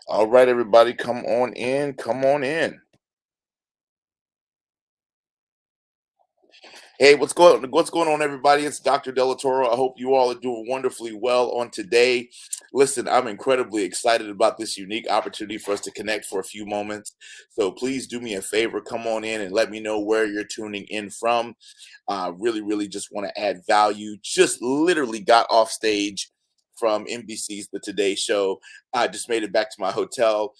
All right, everybody, come on in. Come on in. Hey, what's going on, everybody? It's Dr. Delatorro. I hope you all are doing wonderfully well on today. Listen, I'm incredibly excited about this unique opportunity for us to connect for a few moments. So please do me a favor, come on in and let me know where you're tuning in from. Really just want to add value. Just literally got off stage from NBC's The Today Show. I just made it back to my hotel,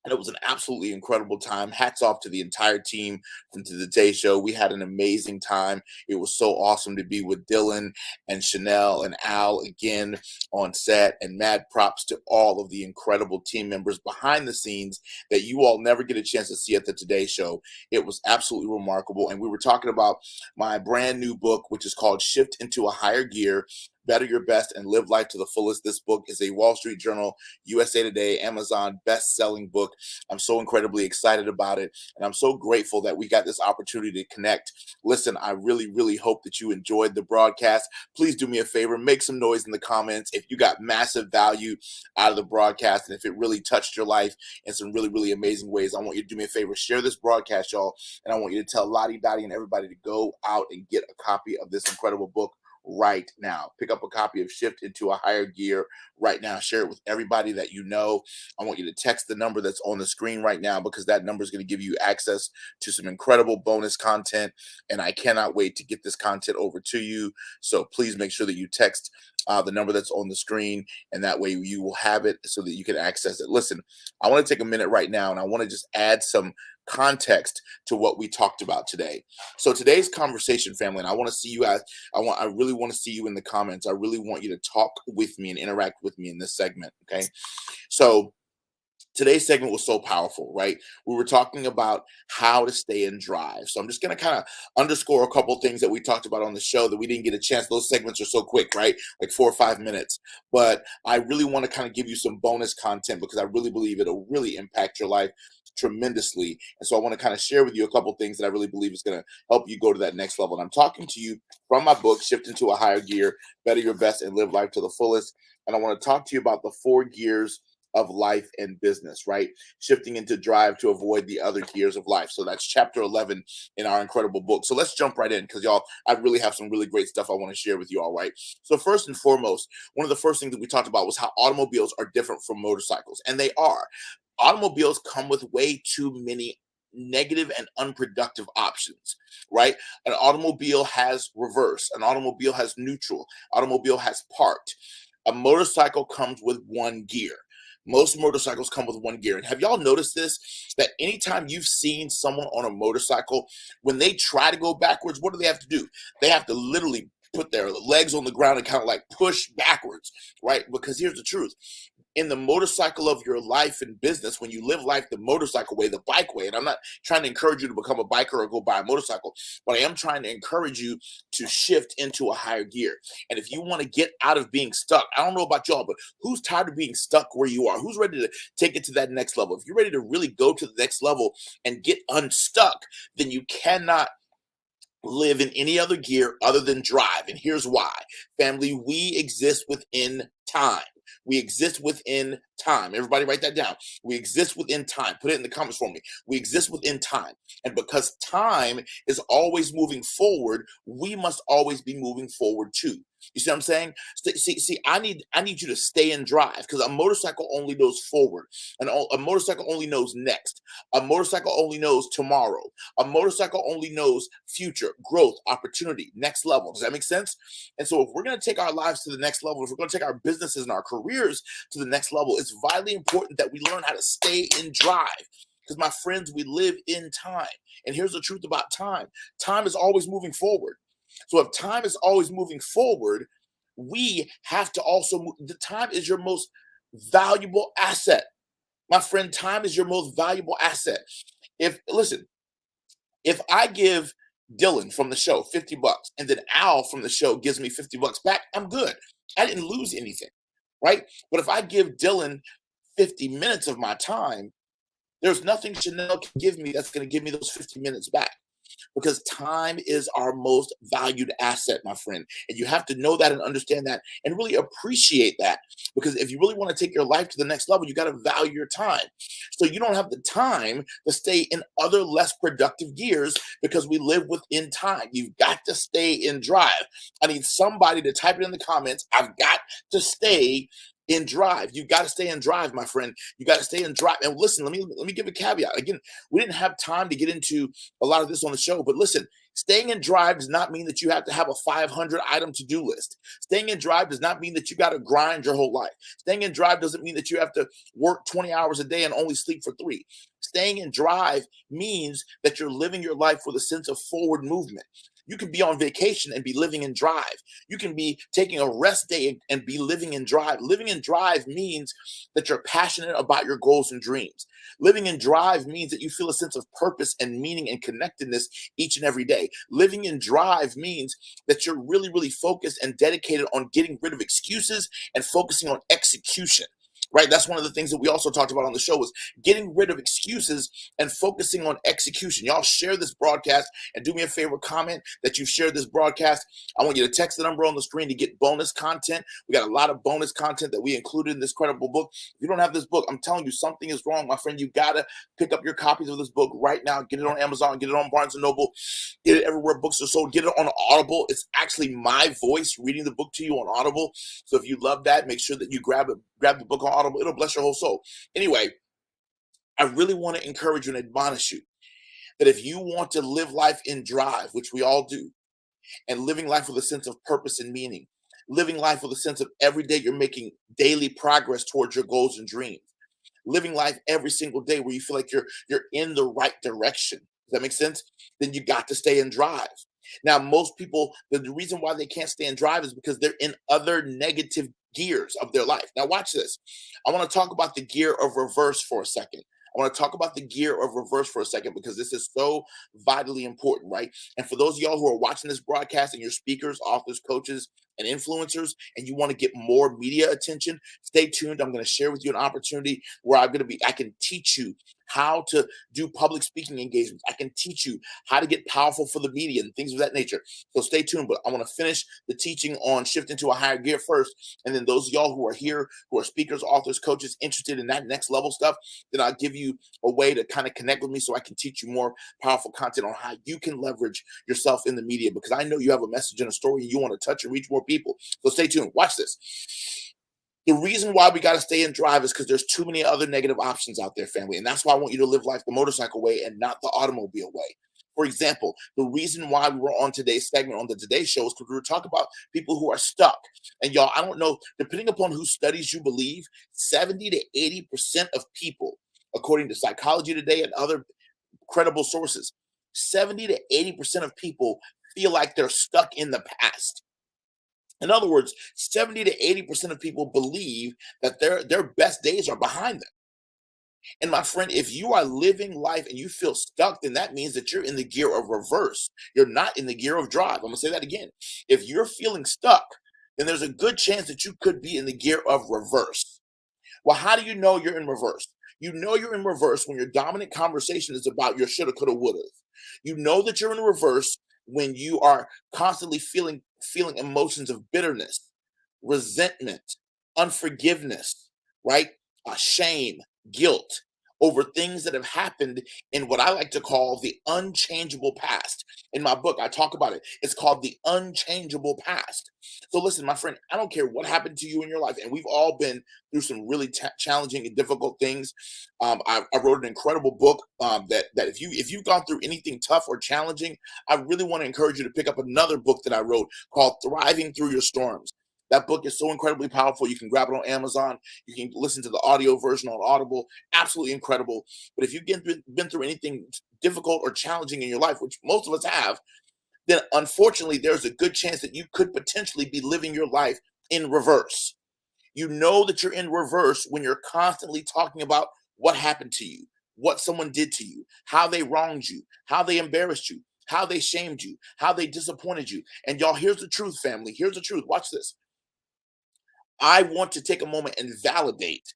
and it was an absolutely incredible time. Hats off to the entire team from the Today Show. We had an amazing time. It was so awesome to be with Dylan and Chanel and Al again on set. And mad props to all of the incredible team members behind the scenes that you all never get a chance to see at the Today Show. It was absolutely remarkable. And we were talking about my brand new book, which is called Shift into a Higher Gear. Better Your Best and Live Life to the Fullest. This book is a Wall Street Journal, USA Today, Amazon best-selling book. I'm so incredibly excited about it, and I'm so grateful that we got this opportunity to connect. Listen, I really hope that you enjoyed the broadcast. Please do me a favor, make some noise in the comments if you got massive value out of the broadcast, and if it really touched your life in some really amazing ways. I want you to do me a favor, share this broadcast, y'all, and I want you to tell Lottie Dottie and everybody to go out and get a copy of this incredible book right now. Pick up a copy of Shift into a Higher Gear right now. Share it with everybody that you know. I want you to text the number that's on the screen right now, because that number is going to give you access to some incredible bonus content. And I cannot wait to get this content over to you. So please make sure that you text the number that's on the screen, and that way you will have it so that you can access it. Listen, I want to take a minute right now, and I want to just add some context to what we talked about today. So today's conversation, family, and I want to see you guys. I really want to see you in the comments. I really want you to talk with me and interact with me in this segment. Okay. So today's segment was so powerful, right? We were talking about how to stay in drive. So I'm just going to kind of underscore a couple things that we talked about on the show that we didn't get a chance. Those segments are so quick, right? Like 4 or 5 minutes. But I really want to kind of give you some bonus content, because I really believe it'll really impact your life tremendously. And so I want to kind of share with you a couple things that I really believe is going to help you go to that next level. And I'm talking to you from my book, Shift into a Higher Gear, Better Your Best and Live Life to the Fullest. And I want to talk to you about the 4 gears of life and business, right? Shifting into drive to avoid the other gears of life. So that's chapter 11 in our incredible book. So let's jump right in, because y'all, I really have some really great stuff I want to share with you all, right? So first and foremost, one of the first things that we talked about was how automobiles are different from motorcycles. And they are. Automobiles come with way too many negative and unproductive options, right? An automobile has reverse, an automobile has neutral, automobile has parked. A motorcycle comes with one gear. Most motorcycles come with one gear. And have y'all noticed this? That anytime you've seen someone on a motorcycle, when they try to go backwards, what do they have to do? They have to literally put their legs on the ground and kind of like push backwards, right? Because here's the truth: in the motorcycle of your life and business, when you live life the motorcycle way, the bike way, and I'm not trying to encourage you to become a biker or go buy a motorcycle, but I am trying to encourage you to shift into a higher gear. And if you want to get out of being stuck, I don't know about y'all, but who's tired of being stuck where you are? Who's ready to take it to that next level? If you're ready to really go to the next level and get unstuck, then you cannot live in any other gear other than drive. And here's why. Family, we exist within time. We exist within time. Everybody write that down. We exist within time. Put it in the comments for me. We exist within time. And because time is always moving forward, we must always be moving forward too. You see what I'm saying? See, I need you to stay in drive, because a motorcycle only knows forward. And a motorcycle only knows next. A motorcycle only knows tomorrow. A motorcycle only knows future, growth, opportunity, next level. Does that make sense? And so if we're going to take our lives to the next level, if we're going to take our businesses and our careers to the next level, it's vitally important that we learn how to stay in drive. Because, my friends, we live in time. And here's the truth about time: time is always moving forward. So if time is always moving forward, we have to also move. The time is your most valuable asset. My friend, time is your most valuable asset. If listen, if I give Dylan from the show 50 bucks, and then Al from the show gives me 50 bucks back, I'm good. I didn't lose anything, right? But if I give Dylan 50 minutes of my time, there's nothing Chanel can give me that's going to give me those 50 minutes back. because time is our most valued asset, my friend. And you have to know that and understand that and really appreciate that. Because if you really want to take your life to the next level, you got to value your time. So you don't have the time to stay in other less productive gears because we live within time. You've got to stay in drive. I need somebody to type it in the comments. I've got to stay in drive. You got to stay in drive, my friend. You got to stay in drive. And listen, let me give a caveat. Again, we didn't have time to get into a lot of this on the show, but listen, staying in drive does not mean that you have to have a 500 item to-do list. Staying in drive does not mean that you got to grind your whole life. Staying in drive doesn't mean that you have to work 20 hours a day and only sleep for 3. Staying in drive means that you're living your life with a sense of forward movement. You can be on vacation and be living in drive. You can be taking a rest day and be living in drive. Living in drive means that you're passionate about your goals and dreams. Living in drive means that you feel a sense of purpose and meaning and connectedness each and every day. Living in drive means that you're really, really focused and dedicated on getting rid of excuses and focusing on execution. Right, that's one of the things that we also talked about on the show is getting rid of excuses and focusing on execution. Y'all share this broadcast and do me a favor, comment that you've shared this broadcast. I want you to text the number on the screen to get bonus content. We got a lot of bonus content that we included in this credible book. If you don't have this book, I'm telling you, something is wrong, my friend. You gotta pick up your copies of this book right now. Get it on Amazon, get it on Barnes and Noble, get it everywhere books are sold. Get it on Audible. It's actually my voice reading the book to you on Audible. So if you love that, make sure that you grab the book on Audible. It'll bless your whole soul. Anyway, I really want to encourage you and admonish you that if you want to live life in drive, which we all do, and living life with a sense of purpose and meaning, living life with a sense of every day you're making daily progress towards your goals and dreams, living life every single day where you feel like you're in the right direction. Does that make sense? Then you got to stay in drive. Now, most people, the reason why they can't stay in drive is because they're in other negative gears of their life. Now, watch this. I want to talk about the gear of reverse for a second. I want to talk about the gear of reverse for a second because this is so vitally important, right? And for those of y'all who are watching this broadcast and you're speakers, authors, coaches, and influencers, and you want to get more media attention, stay tuned. I'm going to share with you an opportunity where I can teach you how to do public speaking engagements. I can teach you how to get powerful for the media and things of that nature. So stay tuned. But I want to finish the teaching on shifting to a higher gear first. And then those of y'all who are here, who are speakers, authors, coaches, interested in that next level stuff, then I'll give you a way to kind of connect with me so I can teach you more powerful content on how you can leverage yourself in the media, because I know you have a message and a story and you want to touch and reach more people. So stay tuned. Watch this. The reason why we got to stay in drive is because there's too many other negative options out there, family. And that's why I want you to live life the motorcycle way and not the automobile way. For example, the reason why we were on today's segment on the Today Show is because we were talking about people who are stuck. And y'all, I don't know, depending upon whose studies you believe, 70 to 80% of people, according to Psychology Today and other credible sources, 70 to 80% of people feel like they're stuck in the past. In other words, 70 to 80% of people believe that their best days are behind them. And my friend, if you are living life and you feel stuck, then that means that you're in the gear of reverse. You're not in the gear of drive. I'm going to say that again. If you're feeling stuck, then there's a good chance that you could be in the gear of reverse. Well, how do you know you're in reverse? You know you're in reverse when your dominant conversation is about your shoulda, coulda, woulda. You know that you're in reverse when you are constantly feeling emotions of bitterness, resentment, unforgiveness, right? Shame, guilt over things that have happened in what I like to call the unchangeable past. In my book, I talk about it. It's called the unchangeable past. So listen, my friend, I don't care what happened to you in your life, and we've all been through some really challenging and difficult things. I wrote an incredible book that if you've gone through anything tough or challenging, I really want to encourage you to pick up another book that I wrote called Thriving Through Your Storms. That book is so incredibly powerful. You can grab it on Amazon. You can listen to the audio version on Audible. Absolutely incredible. But if you've been through anything difficult or challenging in your life, which most of us have, then unfortunately, there's a good chance that you could potentially be living your life in reverse. You know that you're in reverse when you're constantly talking about what happened to you, what someone did to you, how they wronged you, how they embarrassed you, how they shamed you, how they disappointed you. And y'all, here's the truth, family. Here's the truth. Watch this. I want to take a moment and validate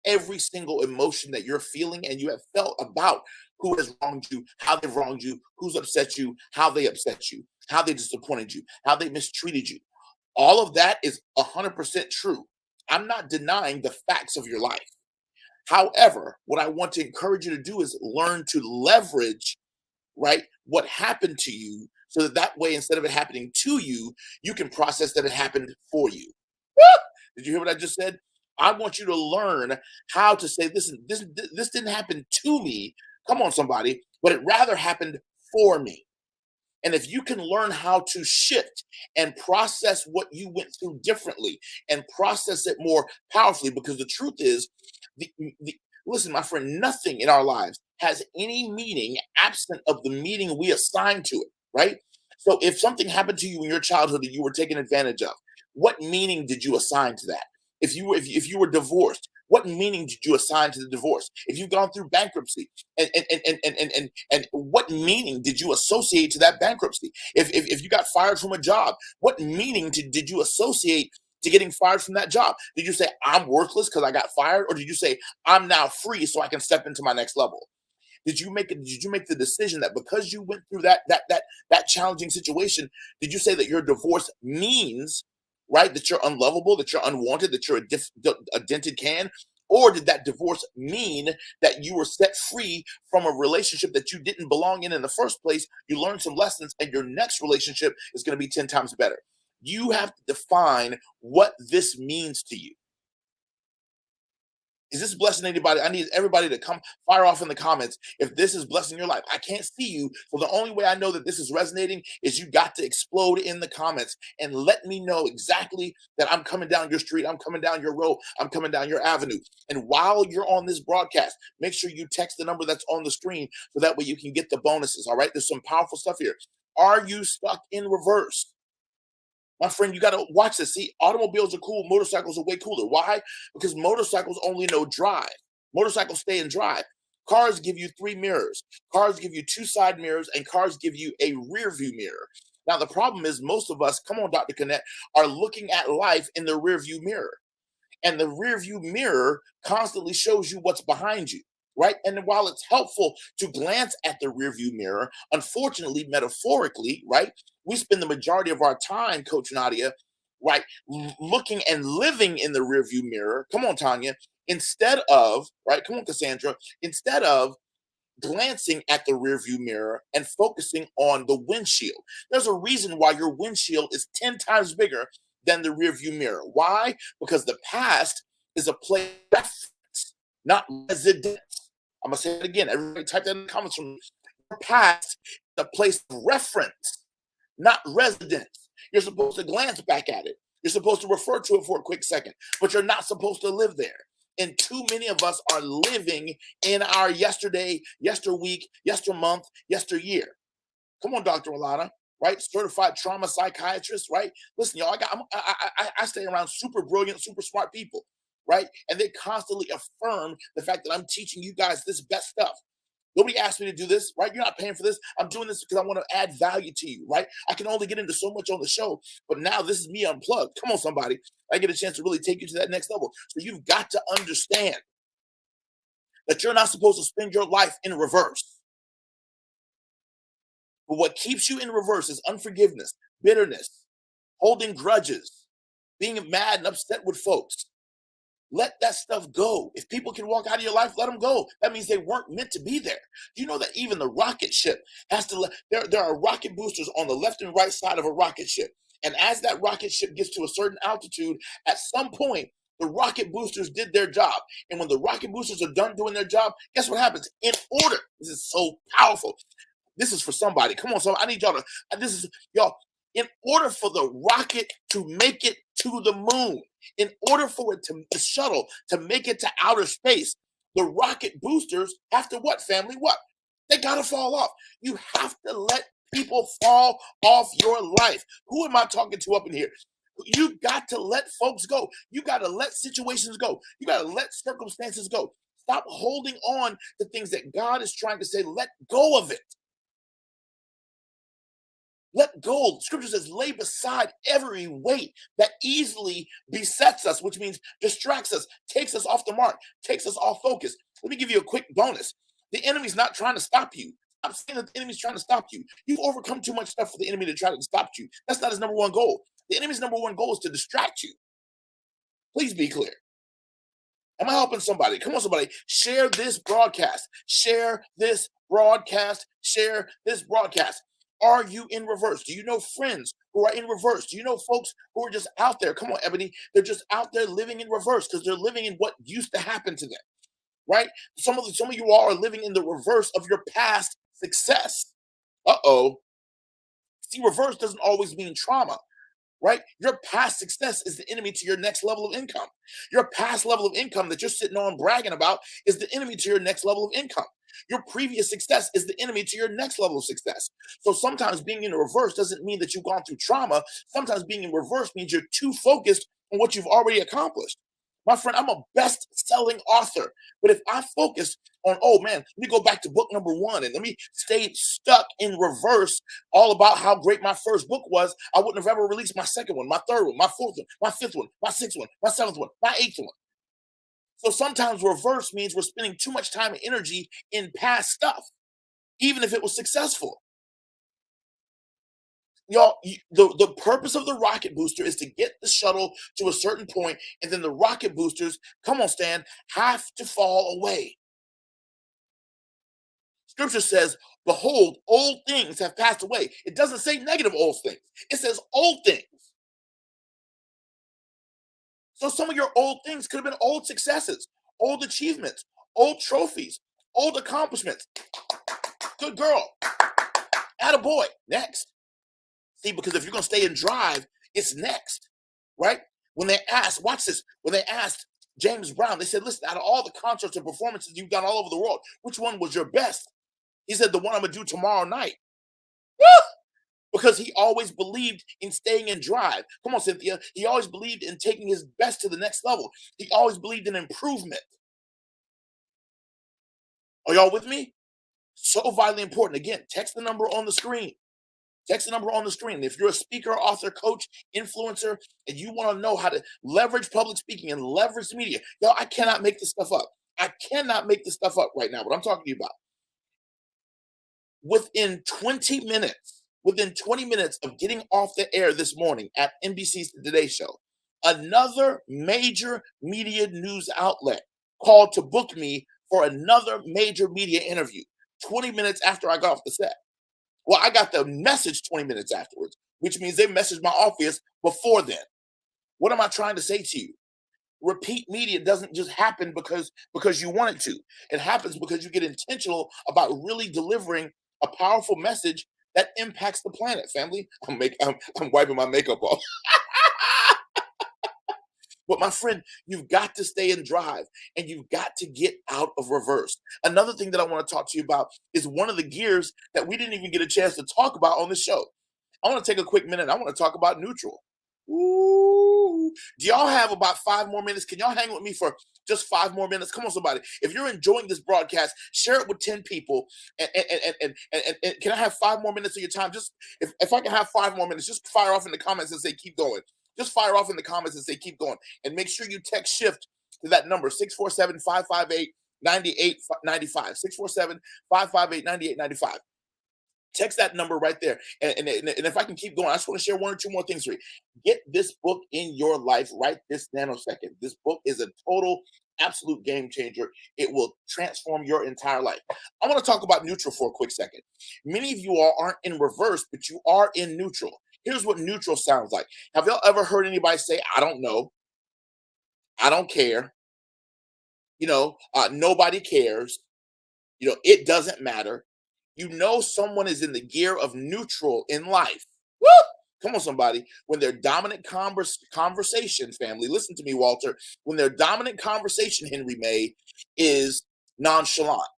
every single emotion that you're feeling and you have felt about who has wronged you, how they've wronged you, who's upset you, how they upset you, how they disappointed you, how they mistreated you. All of that is 100% true. I'm not denying the facts of your life. However, what I want to encourage you to do is learn to leverage, right, what happened to you, so that that way, instead of it happening to you, you can process that it happened for you. Woo! Did you hear what I just said? I want you to learn how to say, listen, this didn't happen to me. Come on, somebody, but it rather happened for me. And if you can learn how to shift and process what you went through differently and process it more powerfully, because the truth is, the, the listen, my friend, nothing in our lives has any meaning absent of the meaning we assign to it, right? So if something happened to you in your childhood that you were taken advantage of, what meaning did you assign to that? If you were divorced, what meaning did you assign to the divorce? If you've gone through bankruptcy, and what meaning did you associate to that bankruptcy? If you got fired from a job, what meaning did you associate to getting fired from that job? Did you say, I'm worthless because I got fired? Or did you say, I'm now free so I can step into my next level? Did you make the decision that because you went through that challenging situation, did you say that your divorce means, right, that you're unlovable, that you're unwanted, that you're a dented can? Or did that divorce mean that you were set free from a relationship that you didn't belong in the first place? You learned some lessons, and your next relationship is going to be 10 times better. You have to define what this means to you. Is this blessing anybody? I need everybody to come fire off in the comments if this is blessing your life. I can't see you. So the only way I know that this is resonating is you got to explode in the comments and let me know exactly that I'm coming down your street, I'm coming down your road, I'm coming down your avenue. And while you're on this broadcast, make sure you text the number that's on the screen so that way you can get the bonuses. All right. There's some powerful stuff here. Are you stuck in reverse? My friend, you got to watch this. See, automobiles are cool. Motorcycles are way cooler. Why? Because motorcycles only know drive. Motorcycles stay in drive. Cars give you three mirrors. Cars give you two side mirrors, and cars give you a rear view mirror. Now, the problem is most of us, come on, Dr. Connect, are looking at life in the rear view mirror, and the rear view mirror constantly shows you what's behind you, right? And while it's helpful to glance at the rear view mirror, unfortunately, metaphorically, right, we spend the majority of our time, Coach Nadia, right, looking and living in the rear view mirror. Come on, Tanya. Instead of, right, come on, Cassandra, instead of glancing at the rearview mirror and focusing on the windshield. There's a reason why your windshield is 10 times bigger than the rearview mirror. Why? Because the past is a place of reference, not residence. I'm going to say it again. Everybody type that in the comments from me. Your past is a place of reference, not residence. You're supposed to glance back at it. You're supposed to refer to it for a quick second, but you're not supposed to live there. And too many of us are living in our yesterday, yesterweek, yestermonth, yesteryear. Come on, Dr. Alana, right? Certified trauma psychiatrist, right? Listen, y'all, I stay around super brilliant, super smart people, right? And they constantly affirm the fact that I'm teaching you guys this best stuff. Nobody asked me to do this, right? You're not paying for this. I'm doing this because I want to add value to you, right? I can only get into so much on the show, but now this is me unplugged. Come on, somebody. I get a chance to really take you to that next level. So you've got to understand that you're not supposed to spend your life in reverse. But what keeps you in reverse is unforgiveness, bitterness, holding grudges, being mad and upset with folks. Let that stuff go. If people can walk out of your life, let them go. That means they weren't meant to be there. Do you know that even the rocket ship has to there are rocket boosters on the left and right side of a rocket ship. And as that rocket ship gets to a certain altitude, at some point, the rocket boosters did their job. And when the rocket boosters are done doing their job, guess what happens? In order, this is so powerful. This is for somebody. Come on, somebody. I need y'all to, this is, y'all, in order for the rocket to make it to the moon, in order for it to, the shuttle to make it to outer space, the rocket boosters have to what, family? What? They got to fall off. You have to let people fall off your life. Who am I talking to up in here? You got to let folks go. You got to let situations go. You got to let circumstances go. Stop holding on to things that God is trying to say, let go of it. Let go. Scripture says, lay beside every weight that easily besets us, which means distracts us, takes us off the mark, takes us off focus. Let me give you a quick bonus. The enemy's not trying to stop you. I'm saying that the enemy's trying to stop you. You've overcome too much stuff for the enemy to try to stop you. That's not his number one goal. The enemy's number one goal is to distract you. Please be clear. Am I helping somebody? Come on, somebody. Share this broadcast. Share this broadcast. Share this broadcast. Are you in reverse? Do you know friends who are in reverse? Do you know folks who are just out there? Come on, Ebony. They're just out there living in reverse because they're living in what used to happen to them, right? Some of you all are living in the reverse of your past success. Uh-oh. See, reverse doesn't always mean trauma, right? Your past success is the enemy to your next level of income. Your past level of income that you're sitting on bragging about is the enemy to your next level of income. Your previous success is the enemy to your next level of success. So sometimes being in reverse doesn't mean that you've gone through trauma. Sometimes being in reverse means you're too focused on what you've already accomplished. My friend, I'm a best-selling author, but if I focus on, oh man, let me go back to book number one and let me stay stuck in reverse, all about how great my first book was, I wouldn't have ever released my second one, my third one, my fourth one, my fifth one, my sixth one, my seventh one, my eighth one. So sometimes reverse means we're spending too much time and energy in past stuff, even if it was successful. Y'all, the purpose of the rocket booster is to get the shuttle to a certain point, and then the rocket boosters, come on, Stan, have to fall away. Scripture says, behold, old things have passed away. It doesn't say negative old things. It says old things. So some of your old things could have been old successes, old achievements, old trophies, old accomplishments. Good girl. Atta boy. Next. See, because if you're going to stay and drive, it's next, right? When they asked, watch this, when they asked James Brown, they said, listen, out of all the concerts and performances you've done all over the world, which one was your best? He said, the one I'm going to do tomorrow night. Woo! Because he always believed in staying in drive. Come on, Cynthia. He always believed in taking his best to the next level. He always believed in improvement. Are y'all with me? So vitally important. Again, text the number on the screen. Text the number on the screen. If you're a speaker, author, coach, influencer, and you want to know how to leverage public speaking and leverage the media, yo, I cannot make this stuff up. I cannot make this stuff up right now. What I'm talking to you about. Within 20 minutes of getting off the air this morning at NBC's The Today Show, another major media news outlet called to book me for another major media interview 20 minutes after I got off the set. Well, I got the message 20 minutes afterwards, which means they messaged my office before then. What am I trying to say to you? Repeat media doesn't just happen because you want it to. It happens because you get intentional about really delivering a powerful message that impacts the planet, family. I'm wiping my makeup off. But my friend, you've got to stay in drive and you've got to get out of reverse. Another thing that I want to talk to you about is one of the gears that we didn't even get a chance to talk about on the show. I want to take a quick minute. I want to talk about neutral. Ooh. Do y'all have about 5 more minutes? Can y'all hang with me for just 5 more minutes? Come on, somebody. If you're enjoying this broadcast, share it with 10 people. And can I have 5 more minutes of your time? Just if I can have 5 more minutes, just fire off in the comments and say keep going. Just fire off in the comments and say keep going. And make sure you text shift to that number 647-558-9895. 647-558-9895. Text that number right there. And if I can keep going, I just want to share 1 or 2 more things for you. Get this book in your life right this nanosecond. This book is a total, absolute game changer. It will transform your entire life. I want to talk about neutral for a quick second. Many of you all aren't in reverse, but you are in neutral. Here's what neutral sounds like. Have y'all ever heard anybody say, I don't know, I don't care, nobody cares, it doesn't matter? Someone is in the gear of neutral in life. Woo! Come on, somebody. When their dominant conversation, family, listen to me, Walter. When their dominant conversation, Henry May, is nonchalant.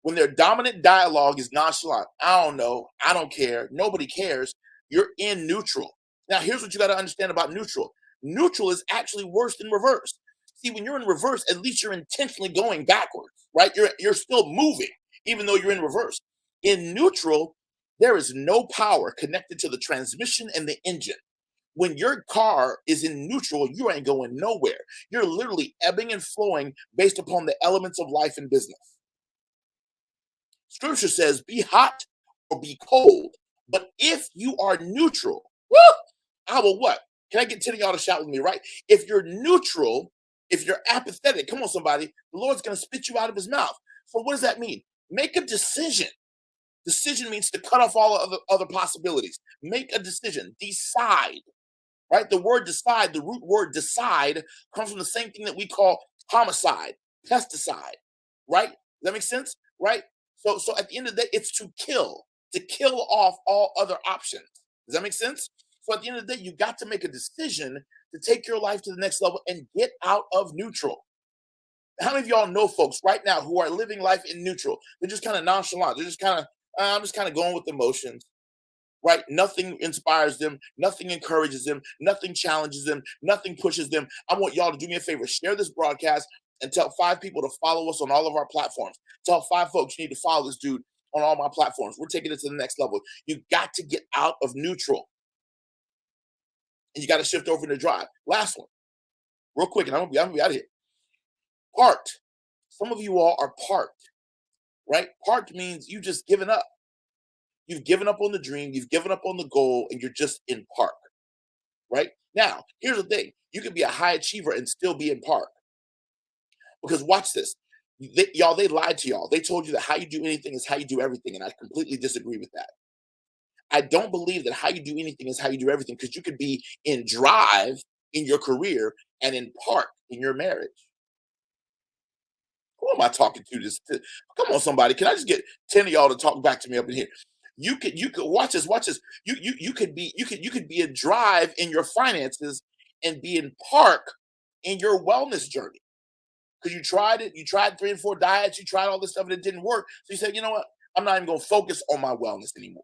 When their dominant dialogue is nonchalant, I don't know, I don't care, nobody cares, you're in neutral. Now, here's what you got to understand about neutral. Neutral is actually worse than reverse. See, when you're in reverse, at least you're intentionally going backwards, right? You're still moving, even though you're in reverse. In neutral, there is no power connected to the transmission and the engine. When your car is in neutral, you ain't going nowhere. You're literally ebbing and flowing based upon the elements of life and business. Scripture says, be hot or be cold. But if you are neutral, woo, I will what? Can I get 10 of y'all to shout with me, right? If you're neutral, if you're apathetic, come on, somebody, the Lord's going to spit you out of his mouth. So what does that mean? Make a decision. Decision means to cut off all other possibilities. Make a decision. Decide, right? The word decide, the root word decide, comes from the same thing that we call homicide, pesticide, right? Does that make sense? Right? So at the end of the day, it's to kill off all other options. Does that make sense? So at the end of the day, you got to make a decision to take your life to the next level and get out of neutral. How many of y'all know folks right now who are living life in neutral? They're just kind of nonchalant. They're just kind of, I'm just kind of going with the motions, right? Nothing inspires them, nothing encourages them, nothing challenges them, nothing pushes them. I want y'all to do me a favor, share this broadcast and tell 5 people to follow us on all of our platforms. Tell 5 folks you need to follow this dude on all my platforms. We're taking it to the next level. You got to get out of neutral and you got to shift over to drive. Last one, real quick, and I'm gonna be out of here. Parked. Some of you all are parked, right? Parked means you just given up. You've given up on the dream, you've given up on the goal, and you're just in park, right? Now, here's the thing. You can be a high achiever and still be in park. Because watch this. They lied to y'all. They told you that how you do anything is how you do everything. And I completely disagree with that. I don't believe that how you do anything is how you do everything, because you could be in drive in your career and in park in your marriage. Who am I talking to? Come on, somebody. Can I just get 10 of y'all to talk back to me up in here? You could watch this. You could be a drive in your finances and be in park in your wellness journey. Because you tried 3 and 4 diets, you tried all this stuff and it didn't work. So you said, you know what? I'm not even gonna focus on my wellness anymore.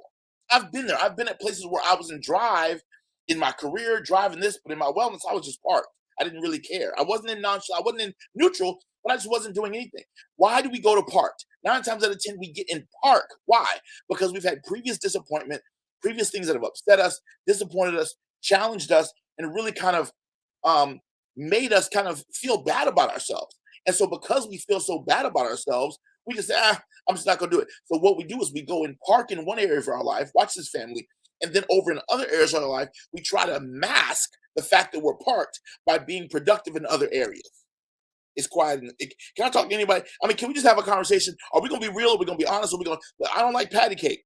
I've been there. I've been at places where I was in drive in my career, driving this, but in my wellness, I was just parked. I didn't really care. I wasn't in nonchalant, I wasn't in neutral, but I just wasn't doing anything. Why do we go to parked? 9 times out of 10, we get in park. Why? Because we've had previous disappointment, previous things that have upset us, disappointed us, challenged us, and really kind of um, made us kind of feel bad about ourselves. And so because we feel so bad about ourselves, we just say, I'm just not gonna do it. So what we do is we go and park in one area of our life, watch this family, and then over in other areas of our life, we try to mask the fact that we're parked by being productive in other areas. It's quiet. Can I talk to anybody? I mean, can we just have a conversation? Are we gonna be real? Are we gonna be honest? Are we gonna? I don't like patty cake.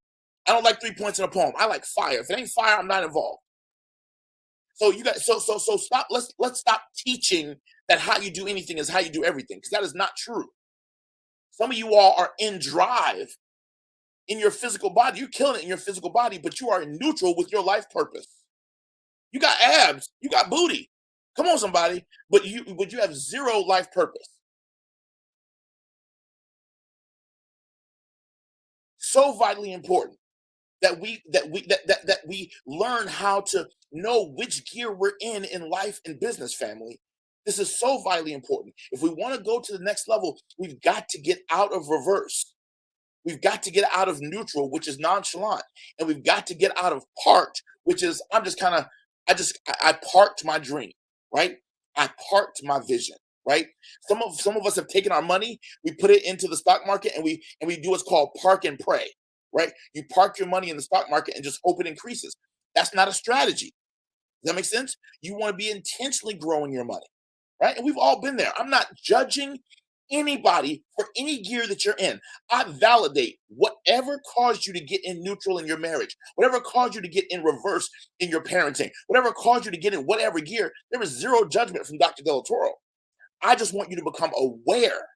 I don't like 3 points in a poem. I like fire. If it ain't fire, I'm not involved. So you got so stop. Let's stop teaching that how you do anything is how you do everything, because that is not true. Some of you all are in drive in your physical body. You're killing it in your physical body, but you are in neutral with your life purpose. You got abs, you got booty. Come on, somebody, but you have zero life purpose. So vitally important that we learn how to know which gear we're in life and business, family. This is so vitally important. If we want to go to the next level, we've got to get out of reverse. We've got to get out of neutral, which is nonchalant, and we've got to get out of parked, which is I'm just kind of I parked my dream, right? I parked my vision, right? Some of us have taken our money, we put it into the stock market, and we do what's called park and pray, right? You park your money in the stock market and just hope it increases. That's not a strategy. Does that make sense? You want to be intentionally growing your money, right? And we've all been there. I'm not judging anybody for any gear that you're in. I validate whatever caused you to get in neutral in your marriage, whatever caused you to get in reverse in your parenting, whatever caused you to get in whatever gear. There is zero judgment from Dr. Delatorro. I just want you to become aware,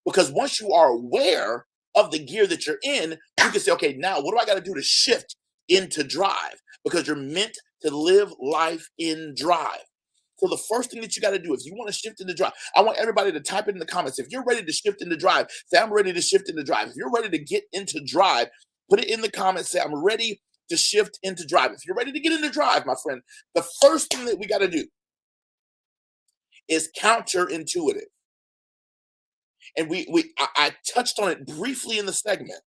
because once you are aware of the gear that you're in, you can say, okay, now what do I got to do to shift into drive? Because you're meant to live life in drive. So the first thing that you got to do, if you want to shift into drive, I want everybody to type it in the comments. If you're ready to shift into drive, say, I'm ready to shift into drive. If you're ready to get into drive, put it in the comments. Say, I'm ready to shift into drive. If you're ready to get into drive, my friend, the first thing that we got to do is counterintuitive. And I touched on it briefly in the segment,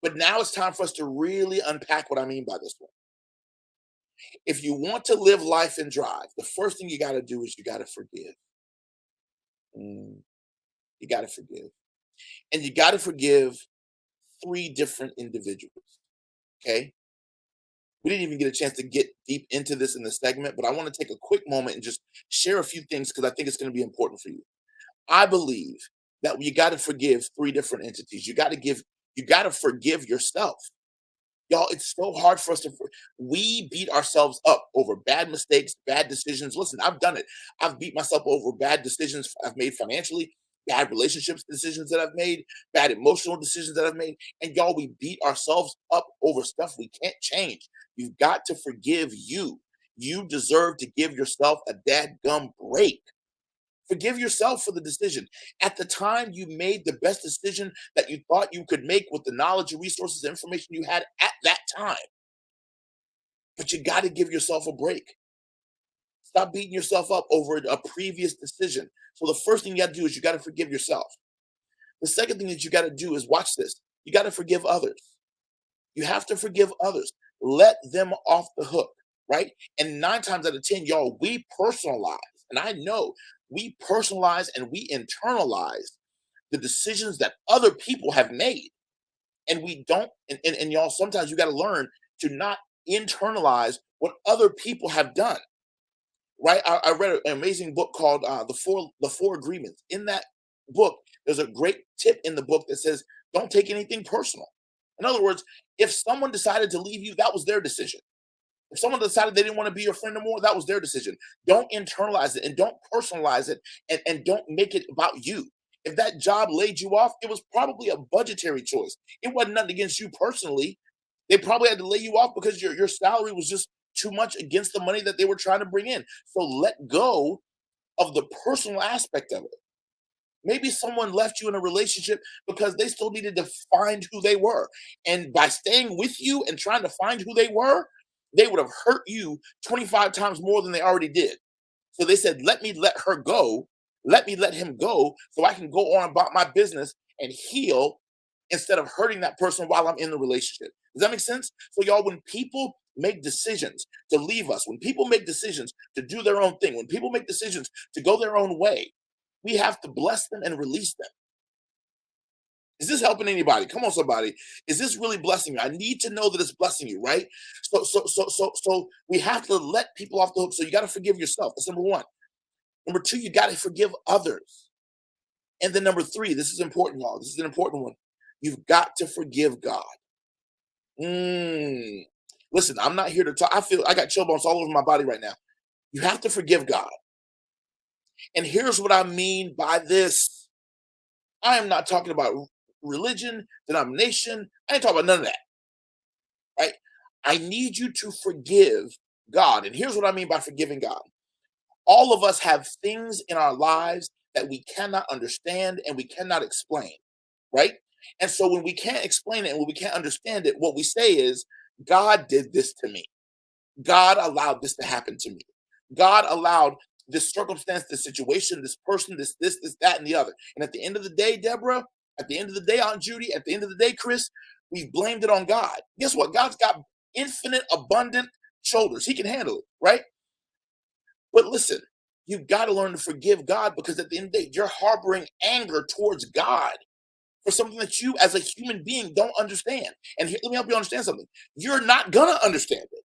but now it's time for us to really unpack what I mean by this one. If you want to live life in drive, the first thing you got to do is you got to forgive. Mm, you got to forgive. And you got to forgive three different individuals. Okay. We didn't even get a chance to get deep into this in the segment, but I want to take a quick moment and just share a few things because I think it's going to be important for you. I believe that you got to forgive three different entities. You got to forgive yourself. Y'all, it's so hard for us we beat ourselves up over bad mistakes, bad decisions. Listen, I've done it. I've beat myself over bad decisions I've made financially, bad relationships decisions that I've made, bad emotional decisions that I've made. And y'all, we beat ourselves up over stuff we can't change. You've got to forgive you. You deserve to give yourself a dadgum break. Forgive yourself for the decision. At the time, you made the best decision that you thought you could make with the knowledge and resources and information you had at that time. But you got to give yourself a break. Stop beating yourself up over a previous decision. So the first thing you got to do is you got to forgive yourself. The second thing that you got to do is watch this. You got to forgive others. You have to forgive others. Let them off the hook, right? And 9 times out of 10, y'all, we personalize. And I know we personalize and we internalize the decisions that other people have made. And we don't, and y'all, sometimes you got to learn to not internalize what other people have done, right? I read an amazing book called the Four Agreements. In that book, there's a great tip in the book that says, don't take anything personal. In other words, if someone decided to leave you, that was their decision. If someone decided they didn't want to be your friend anymore, that was their decision. Don't internalize it and don't personalize it and don't make it about you. If that job laid you off, it was probably a budgetary choice. It wasn't nothing against you personally. They probably had to lay you off because your salary was just too much against the money that they were trying to bring in. So let go of the personal aspect of it. Maybe someone left you in a relationship because they still needed to find who they were. And by staying with you and trying to find who they were, they would have hurt you 25 times more than they already did. So they said, let me let her go. Let me let him go so I can go on about my business and heal instead of hurting that person while I'm in the relationship. Does that make sense? So, y'all, when people make decisions to leave us, when people make decisions to do their own thing, when people make decisions to go their own way, we have to bless them and release them. Is this helping anybody? Come on, somebody. Is this really blessing you? I need to know that it's blessing you, right? So we have to let people off the hook. So you got to forgive yourself. That's number one. Number two, you got to forgive others. And then number three, this is important, y'all. This is an important one. You've got to forgive God. Mm. Listen, I'm not here to talk. I got chill bumps all over my body right now. You have to forgive God. And here's what I mean by this. I am not talking about religion, denomination. I ain't talking about none of that, right? I need you to forgive God. And here's what I mean by forgiving God. All of us have things in our lives that we cannot understand and we cannot explain, right? And so when we can't explain it and when we can't understand it, what we say is, God did this to me. God allowed this to happen to me. God allowed this circumstance, this situation, this person, this, that, and the other. And at the end of the day, Deborah, at the end of the day, Aunt Judy, at the end of the day, Chris, we've blamed it on God. Guess what? God's got infinite, abundant shoulders. He can handle it, right? But listen, you've got to learn to forgive God because at the end of the day, you're harboring anger towards God for something that you as a human being don't understand. And let me help you understand something. You're not going to understand it.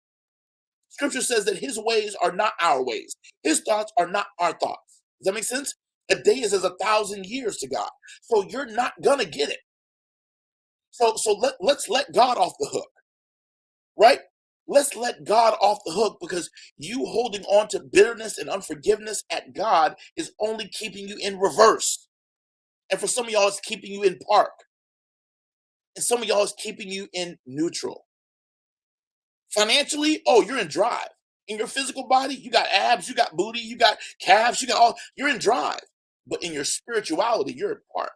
Scripture says that his ways are not our ways. His thoughts are not our thoughts. Does that make sense? A day is as 1,000 years to God. So you're not going to get it. Let's let God off the hook, right? Let's let God off the hook because you holding on to bitterness and unforgiveness at God is only keeping you in reverse. And for some of y'all, it's keeping you in park. And some of y'all, it's keeping you in neutral. Financially, oh, you're in drive. In your physical body, you got abs, you got booty, you got calves, you're in drive. But in your spirituality, you're in park.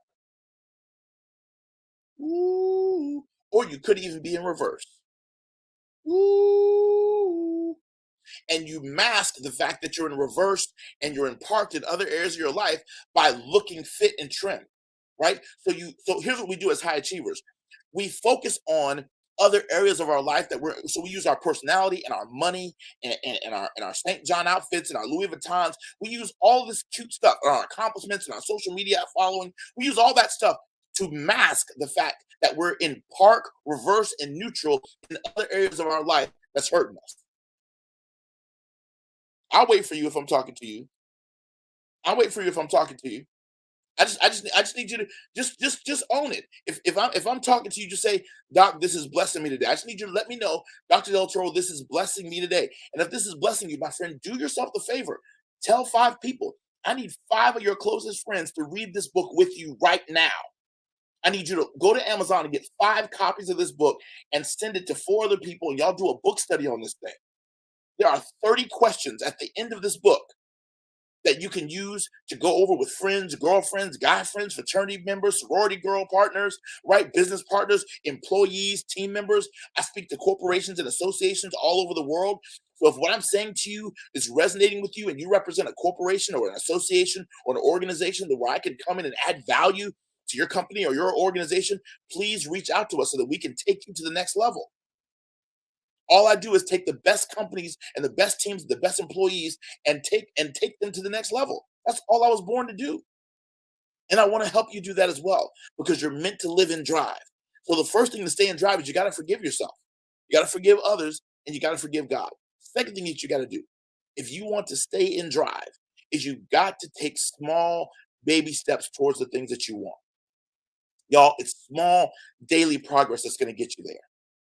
Ooh. Or you could even be in reverse. Ooh. And you mask the fact that you're in reverse and you're in parked in other areas of your life by looking fit and trim, right? So here's what we do as high achievers. We focus on other areas of our life we use our personality and our money and our St. John outfits and our Louis Vuittons. We use all this cute stuff, our accomplishments and our social media following. We use all that stuff to mask the fact that we're in park, reverse, and neutral in other areas of our life that's hurting us. I'll wait for you if I'm talking to you. I'll wait for you if I'm talking to you. I just need you to just own it. If I'm talking to you, just say, Doc, this is blessing me today. I just need you to let me know, Dr. Del Toro, this is blessing me today. And if this is blessing you, my friend, do yourself the favor. Tell 5 people. I need 5 of your closest friends to read this book with you right now. I need you to go to Amazon and get 5 copies of this book and send it to 4 other people, and y'all do a book study on this thing. There are 30 questions at the end of this book that you can use to go over with friends, girlfriends, guy friends, fraternity members, sorority girl partners, right? Business partners, employees, team members. I speak to corporations and associations all over the world. So if what I'm saying to you is resonating with you and you represent a corporation or an association or an organization where I can come in and add value to your company or your organization, please reach out to us so that we can take you to the next level. All I do is take the best companies and the best teams, the best employees, and take them to the next level. That's all I was born to do. And I want to help you do that as well because you're meant to live in drive. So the first thing to stay in drive is you got to forgive yourself. You got to forgive others and you got to forgive God. Second thing that you got to do, if you want to stay in drive, is you got to take small baby steps towards the things that you want. Y'all, it's small daily progress that's going to get you there.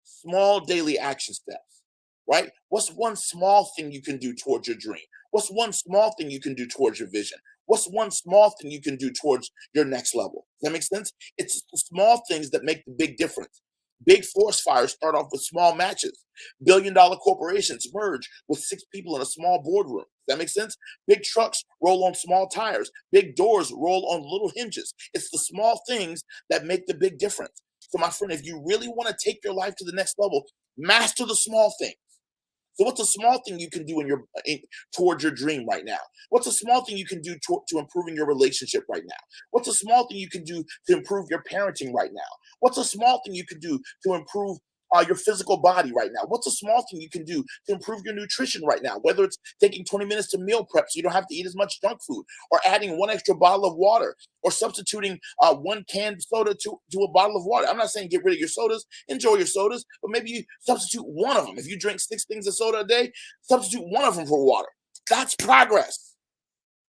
Small daily action steps, right? What's one small thing you can do towards your dream? What's one small thing you can do towards your vision? What's one small thing you can do towards your next level? Does that make sense? It's the small things that make the big difference. Big forest fires start off with small matches. Billion-dollar corporations merge with 6 people in a small boardroom. Does that make sense? Big trucks roll on small tires. Big doors roll on little hinges. It's the small things that make the big difference. So, my friend, if you really want to take your life to the next level, master the small things. So, what's a small thing you can do towards your dream right now? What's a small thing you can do to improving your relationship right now? What's a small thing you can do to improve your parenting right now? What's a small thing you can do to improve your physical body right now? What's a small thing you can do to improve your nutrition right now? Whether it's taking 20 minutes to meal prep so you don't have to eat as much junk food, or adding 1 extra bottle of water, or substituting 1 canned soda to a bottle of water. I'm not saying get rid of your sodas, enjoy your sodas, but maybe you substitute one of them. If you drink 6 things of soda a day, substitute one of them for water. That's progress.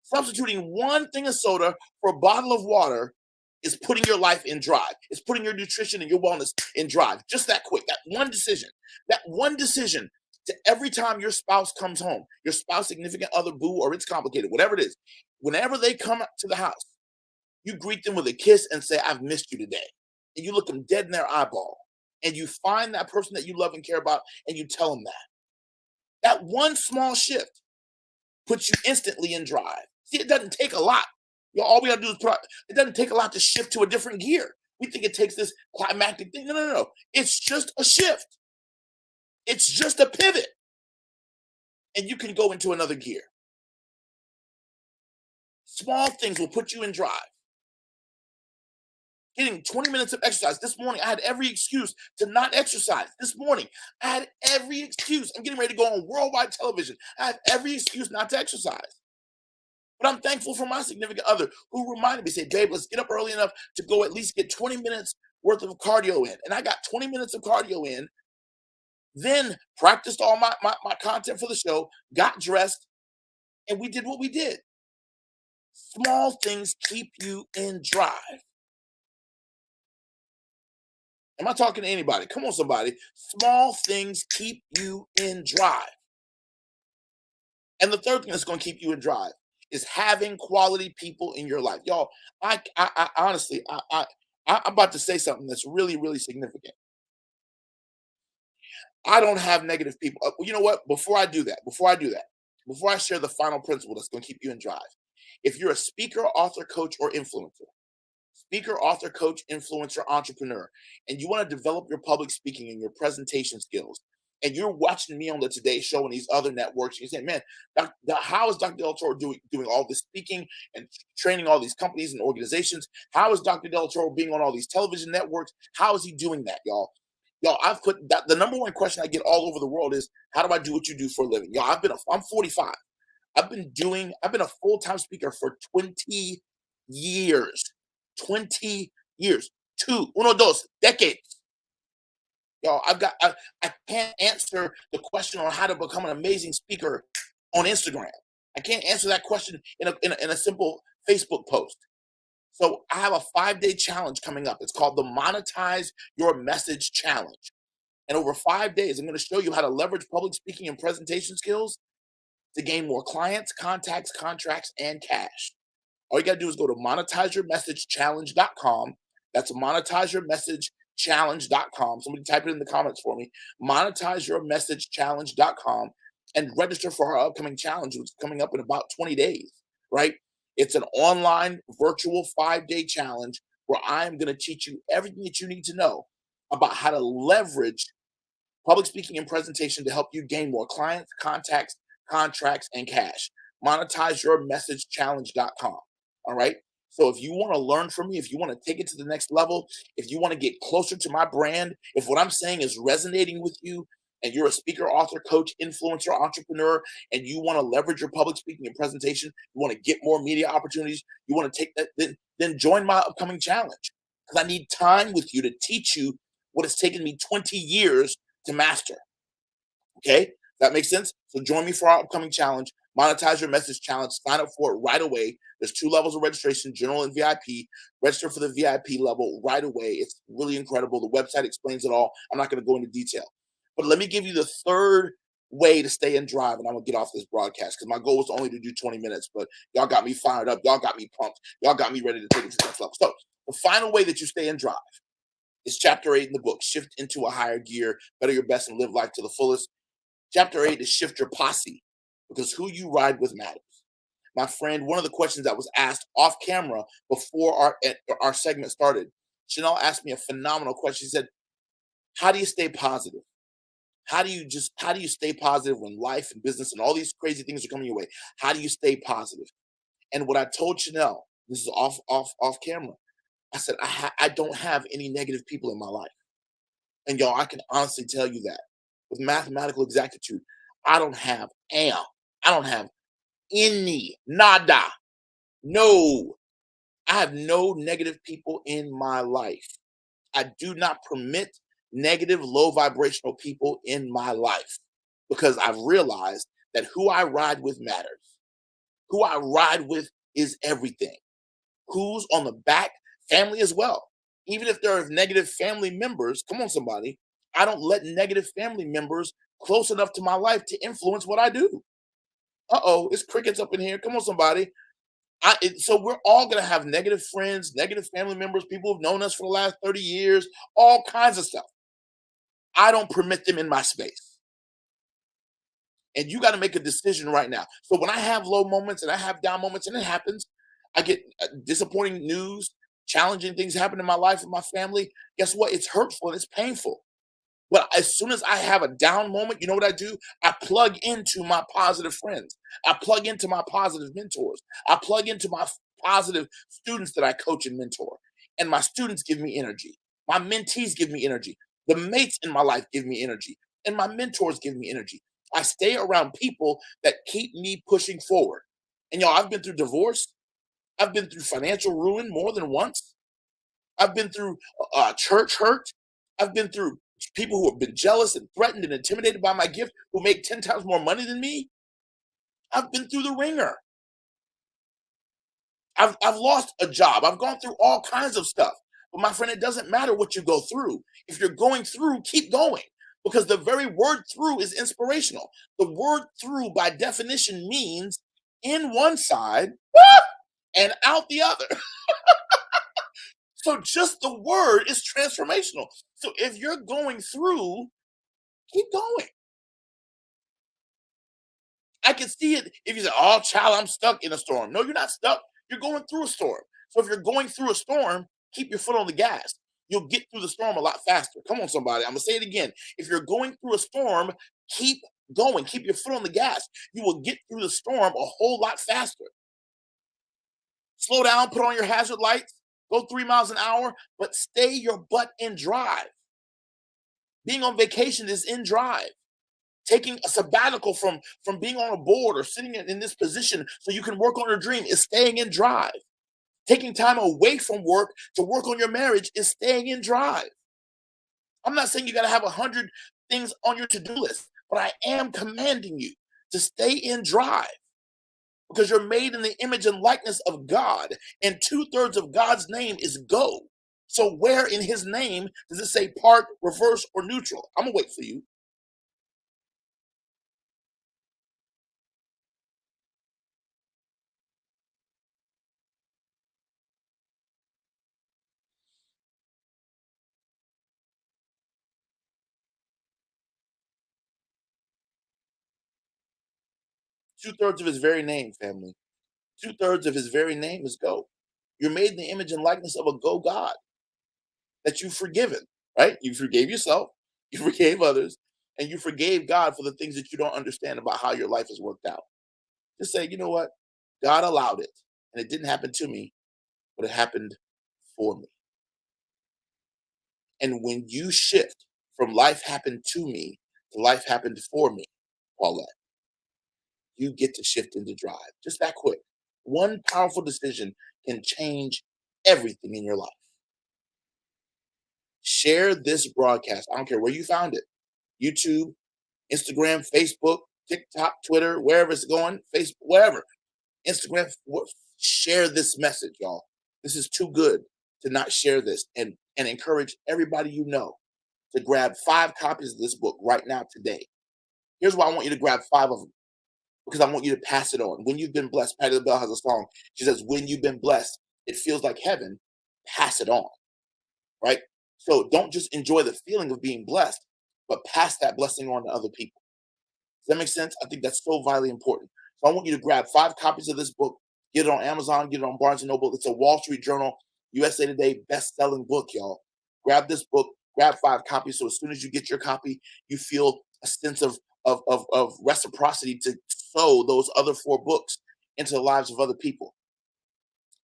Substituting 1 thing of soda for a bottle of water is putting your life in drive. It's putting your nutrition and your wellness in drive. Just that quick. That one decision. That one decision to every time your spouse comes home, your spouse, significant other, boo, or it's complicated, whatever it is, whenever they come to the house, you greet them with a kiss and say, I've missed you today. And you look them dead in their eyeball. And you find that person that you love and care about and you tell them that. That one small shift puts you instantly in drive. See, it doesn't take a lot. All we gotta do is it doesn't take a lot to shift to a different gear. We think it takes this climactic thing. No, no, no, no. It's just a shift. It's just a pivot. And you can go into another gear. Small things will put you in drive. Getting 20 minutes of exercise. This morning, I had every excuse to not exercise. This morning, I had every excuse. I'm getting ready to go on worldwide television. I have every excuse not to exercise. But I'm thankful for my significant other who reminded me, say, babe, let's get up early enough to go at least get 20 minutes worth of cardio in. And I got 20 minutes of cardio in, then practiced all my content for the show, got dressed, and we did what we did. Small things keep you in drive. Am I talking to anybody? Come on, somebody. Small things keep you in drive. And the third thing that's going to keep you in drive is having quality people in your life. Y'all, I honestly, I'm about to say something that's really, really significant. I don't have negative people. You know what? Before I share the final principle that's going to keep you in drive, if you're a speaker, author, coach, or influencer, speaker, author, coach, influencer, entrepreneur, and you want to develop your public speaking and your presentation skills, and you're watching me on the Today Show and these other networks, you say, man, how is Dr. Del Toro doing all this speaking and training all these companies and organizations? How is Dr. Del Toro being on all these television networks? How is he doing that, y'all? Y'all, I've put that, the number one question I get all over the world is, how do I do what you do for a living? Y'all, I'm 45. I've been a full-time speaker for 20 years. 20 years. Two, uno, dos, decades. Y'all, I can't answer the question on how to become an amazing speaker on Instagram. I can't answer that question in a simple Facebook post. So I have a 5-day challenge coming up. It's called the Monetize Your Message Challenge. And over 5 days, I'm going to show you how to leverage public speaking and presentation skills to gain more clients, contacts, contracts, and cash. All you got to do is go to monetizeyourmessagechallenge.com. That's monetizeyourmessagechallenge.com. Somebody type it in the comments for me. Monetizeyourmessagechallenge.com and register for our upcoming challenge, which is coming up in about 20 days, right? It's an online virtual 5-day challenge where I'm going to teach you everything that you need to know about how to leverage public speaking and presentation to help you gain more clients, contacts, contracts, and cash. MonetizeYourMessageChallenge.com. All right. So if you want to learn from me, if you want to take it to the next level, if you want to get closer to my brand, if what I'm saying is resonating with you and you're a speaker, author, coach, influencer, entrepreneur, and you want to leverage your public speaking and presentation, you want to get more media opportunities, you want to take that, then join my upcoming challenge because I need time with you to teach you what has taken me 20 years to master. Okay, that makes sense. So join me for our upcoming challenge, Monetize Your Message Challenge. Sign up for it right away. There's 2 levels of registration, general and VIP. Register for the VIP level right away. It's really incredible. The website explains it all. I'm not going to go into detail, but let me give you the third way to stay in drive, and I'm gonna get off this broadcast because my goal was only to do 20 minutes, but y'all got me fired up. Y'all got me pumped. Y'all got me ready to take it to the next level. So the final way that you stay in drive is chapter 8 in the book, Shift into a Higher Gear, Better Your Best and Live Life to the Fullest. Chapter 8 is Shift Your Posse, because who you ride with matters. My friend, one of the questions that was asked off camera before our segment started, Chanel asked me a phenomenal question. She said, how do you stay positive? How do you stay positive when life and business and all these crazy things are coming your way? How do you stay positive? And what I told Chanel, this is off camera, I said, I don't have any negative people in my life. And y'all, I can honestly tell you that with mathematical exactitude, I don't have any, nada, no, I have no negative people in my life. I do not permit negative, low vibrational people in my life because I've realized that who I ride with matters. Who I ride with is everything. Who's on the back, family as well. Even if there are negative family members, come on, somebody, I don't let negative family members close enough to my life to influence what I do. Uh-oh, it's crickets up in here. Come on, somebody. So we're all going to have negative friends, negative family members, people who've known us for the last 30 years, all kinds of stuff. I don't permit them in my space. And you got to make a decision right now. So when I have low moments and I have down moments, and it happens, I get disappointing news, challenging things happen in my life with my family. Guess what? It's hurtful and it's painful. But as soon as I have a down moment, you know what I do? I plug into my positive friends. I plug into my positive mentors. I plug into my positive students that I coach and mentor. And my students give me energy. My mentees give me energy. The mates in my life give me energy. And my mentors give me energy. I stay around people that keep me pushing forward. And y'all, I've been through divorce. I've been through financial ruin more than once. I've been through church hurt. I've been through people who have been jealous and threatened and intimidated by my gift who make 10 times more money than me. I've been through the ringer. I've lost a job. I've gone through all kinds of stuff. But my friend, it doesn't matter what you go through. If you're going through, keep going. Because the very word through is inspirational. The word through, by definition, means in one side and out the other. So just the word is transformational. So if you're going through, keep going. I can see it if you say, oh, child, I'm stuck in a storm. No, you're not stuck. You're going through a storm. So if you're going through a storm, keep your foot on the gas. You'll get through the storm a lot faster. Come on, somebody. I'm going to say it again. If you're going through a storm, keep going. Keep your foot on the gas. You will get through the storm a whole lot faster. Slow down, put on your hazard lights, go 3 miles an hour, but stay your butt in drive. Being on vacation is in drive. Taking a sabbatical from being on a board or sitting in this position so you can work on your dream is staying in drive. Taking time away from work to work on your marriage is staying in drive. I'm not saying you got to have 100 things on your to-do list, but I am commanding you to stay in drive because you're made in the image and likeness of God, and two-thirds of God's name is go. So where in his name does it say park, reverse, or neutral? I'm gonna wait for you. Two-thirds of his very name, family. Two-thirds of his very name is go. You're made in the image and likeness of a go God that you've forgiven, right? You forgave yourself, you forgave others, and you forgave God for the things that you don't understand about how your life has worked out. Just say, you know what? God allowed it, and it didn't happen to me, but it happened for me. And when you shift from life happened to me to life happened for me, Paulette, you get to shift into drive. Just that quick. One powerful decision can change everything in your life. Share this broadcast. I don't care where you found it. YouTube, Instagram, Facebook, TikTok, Twitter, wherever it's going, Facebook, wherever. Instagram, share this message, y'all. This is too good to not share this, and encourage everybody you know to grab 5 copies of this book right now today. Here's why I want you to grab 5 of them, because I want you to pass it on. When you've been blessed, Patty LaBelle has a song. She says, when you've been blessed, it feels like heaven. Pass it on, right? So don't just enjoy the feeling of being blessed, but pass that blessing on to other people. Does that make sense? I think that's so vitally important. So I want you to grab 5 copies of this book, get it on Amazon, get it on Barnes and Noble. It's a Wall Street Journal, USA Today best-selling book, y'all. Grab this book, grab 5 copies. So as soon as you get your copy, you feel a sense of reciprocity to sow those other 4 books into the lives of other people.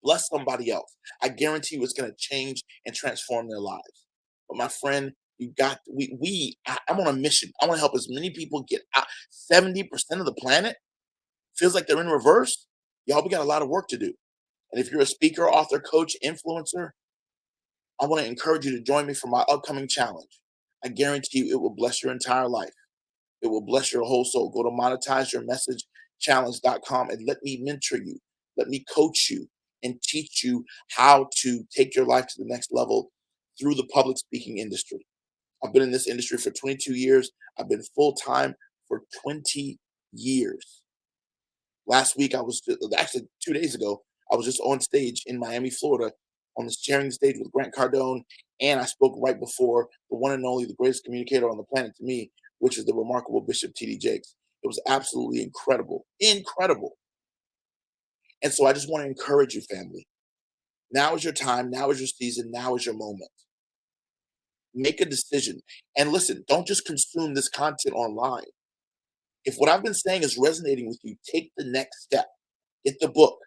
Bless somebody else. I guarantee you it's going to change and transform their lives. But my friend, you got I'm on a mission. I want to help as many people get out. 70% of the planet feels like they're in reverse. Y'all, we got a lot of work to do. And if you're a speaker, author, coach, influencer, I want to encourage you to join me for my upcoming challenge. I guarantee you it will bless your entire life. It will bless your whole soul. Go to monetizeyourmessagechallenge.com and let me mentor you. Let me coach you and teach you how to take your life to the next level through the public speaking industry. I've been in this industry for 22 years. I've been full time for 20 years. Last week, actually 2 days ago, I was just on stage in Miami, Florida, on the sharing the stage with Grant Cardone, and I spoke right before the one and only, the greatest communicator on the planet to me, which is the remarkable Bishop T.D. Jakes. It was absolutely incredible, incredible. And so I just want to encourage you, family. Now is your time. Now is your season. Now is your moment. Make a decision. And listen, don't just consume this content online. If what I've been saying is resonating with you, take the next step. Get the book.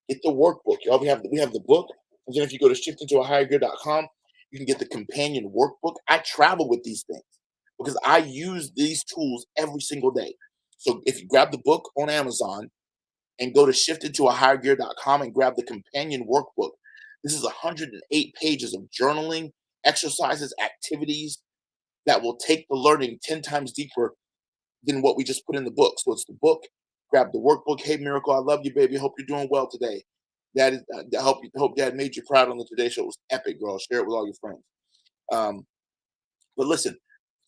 Get the workbook. Y'all, we have the book. And then if you go to shiftingtoahighergear.com, you can get the companion workbook. I travel with these things because I use these tools every single day. So if you grab the book on Amazon and go to shiftingtoahighergear.com and grab the companion workbook, this is 108 pages of journaling, exercises, activities that will take the learning 10 times deeper than what we just put in the book. So it's the book, grab the workbook. Hey, Miracle, I love you, baby. Hope you're doing well today. That is, hope Dad made you proud on the Today Show. It was epic, girl. Share it with all your friends. Um, but listen,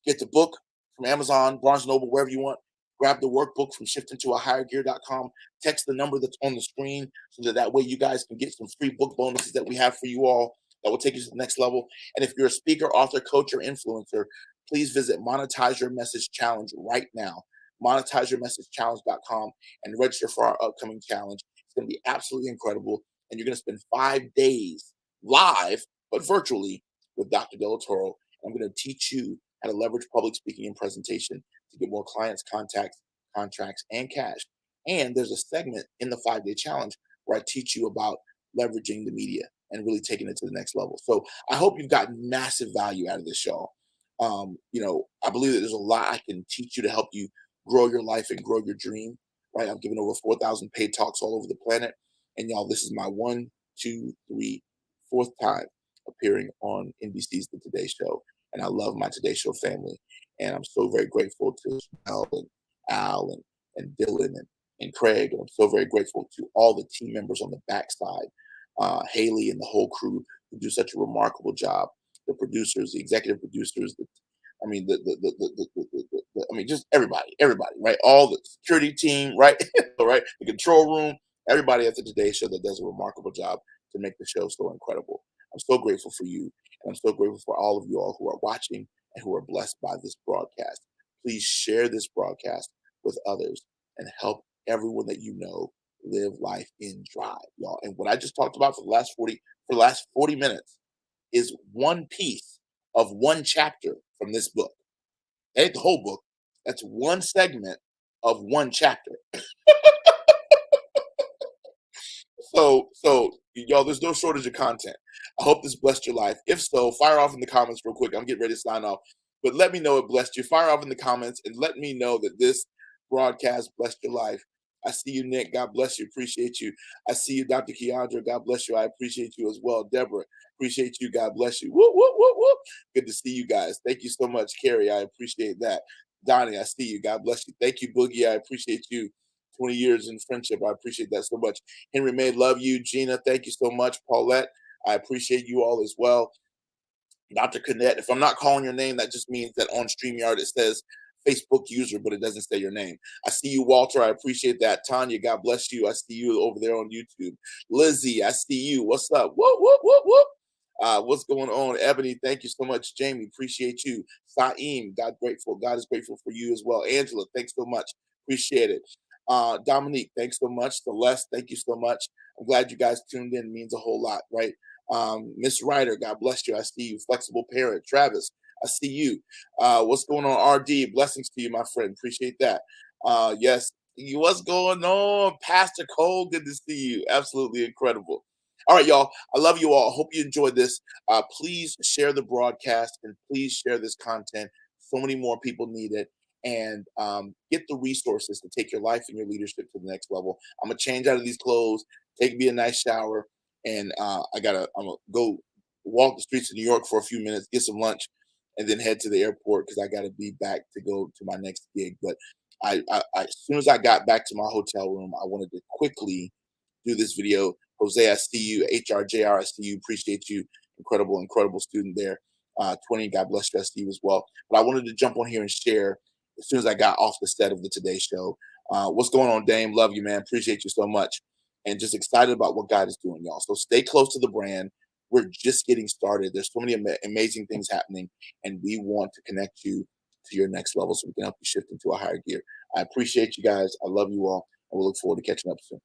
get the book from Amazon, Barnes and Noble, wherever you want. Grab the workbook from shiftingtoahighergear.com. Text the number that's on the screen so that way you guys can get some free book bonuses that we have for you all that will take you to the next level. And if you're a speaker, author, coach, or influencer, please visit Monetize Your Message Challenge right now. MonetizeYourMessageChallenge.com and register for our upcoming challenge. It's going to be absolutely incredible. And you're going to spend 5 days live, but virtually, with Dr. Delatorro. I'm going to teach you how to leverage public speaking and presentation to get more clients, contacts, contracts, and cash. And there's a segment in the 5-day challenge where I teach you about leveraging the media and really taking it to the next level. So I hope you've gotten massive value out of this show. I believe that there's a lot I can teach you to help you grow your life and grow your dream. Right? I've given over 4,000 paid talks all over the planet. And y'all, this is my one two, three, fourth time appearing on NBC's The Today Show. And I love my Today Show family. And I'm so very grateful to Mel and Al and Dylan and Craig. And I'm so very grateful to all the team members on the backside, Haley and the whole crew who do such a remarkable job. The producers, the executive producers, I mean, I mean, just everybody, right? All the security team, right? Right? The control room, everybody at the Today Show that does a remarkable job to make the show so incredible. I'm so grateful for you. And I'm so grateful for all of you all who are watching and who are blessed by this broadcast. Please share this broadcast with others and help everyone that you know live life in drive, y'all. And what I just talked about for the last 40 minutes is one piece of one chapter from this book. That ain't the whole book. That's one segment of one chapter. So y'all, there's no shortage of content. I hope this blessed your life. If so, fire off in the comments real quick. I'm getting ready to sign off. But let me know it blessed you. Fire off in the comments and let me know that this broadcast blessed your life. I see you, Nick. God bless you. Appreciate you. I see you, Dr. Keandra. God bless you. I appreciate you as well. Deborah, appreciate you. God bless you. Whoop, whoop, whoop, whoop. Good to see you guys. Thank you so much, Carrie. I appreciate that. Donnie, I see you. God bless you. Thank you, Boogie. I appreciate you. 20 years in friendship. I appreciate that so much. Henry May, love you. Gina, thank you so much. Paulette, I appreciate you all as well. Dr. Cadet, if I'm not calling your name, that just means that on StreamYard it says Facebook user, but it doesn't say your name. I see you, Walter. I appreciate that. Tanya, God bless you. I see you over there on YouTube. Lizzie, I see you. What's up? Whoop, whoop, whoop, whoop. What's going on? Ebony, thank you so much. Jamie, appreciate you. Saeem, God grateful. God is grateful for you as well. Angela, thanks so much. Appreciate it. Dominique, thanks so much. Celeste, thank you so much. I'm glad you guys tuned in. It means a whole lot, right? Miss Ryder, God bless you. I see you. Flexible Parent, Travis, I see you. What's going on, RD? Blessings to you, my friend. Appreciate that. Yes, what's going on, Pastor Cole? Good to see you. Absolutely incredible. All right, y'all. I love you all. Hope you enjoyed this. Please share the broadcast and please share this content. So many more people need it. And get the resources to take your life and your leadership to the next level. I'm gonna change out of these clothes, take me a nice shower, and I'm gonna go walk the streets of New York for a few minutes, get some lunch, and then head to the airport because I gotta be back to go to my next gig. But as soon as I got back to my hotel room, I wanted to quickly do this video. Jose, I see you. HRJR, I see you. Appreciate you. Incredible student there. 20, God bless you. I see you as well. But I wanted to jump on here and share as soon as I got off the set of the Today Show. What's going on, Dame? Love you, man. Appreciate you so much. And just excited about what God is doing, y'all. So stay close to the brand. We're just getting started. There's so many amazing things happening, and we want to connect you to your next level so we can help you shift into a higher gear. I appreciate you guys. I love you all. And we'll look forward to catching up soon.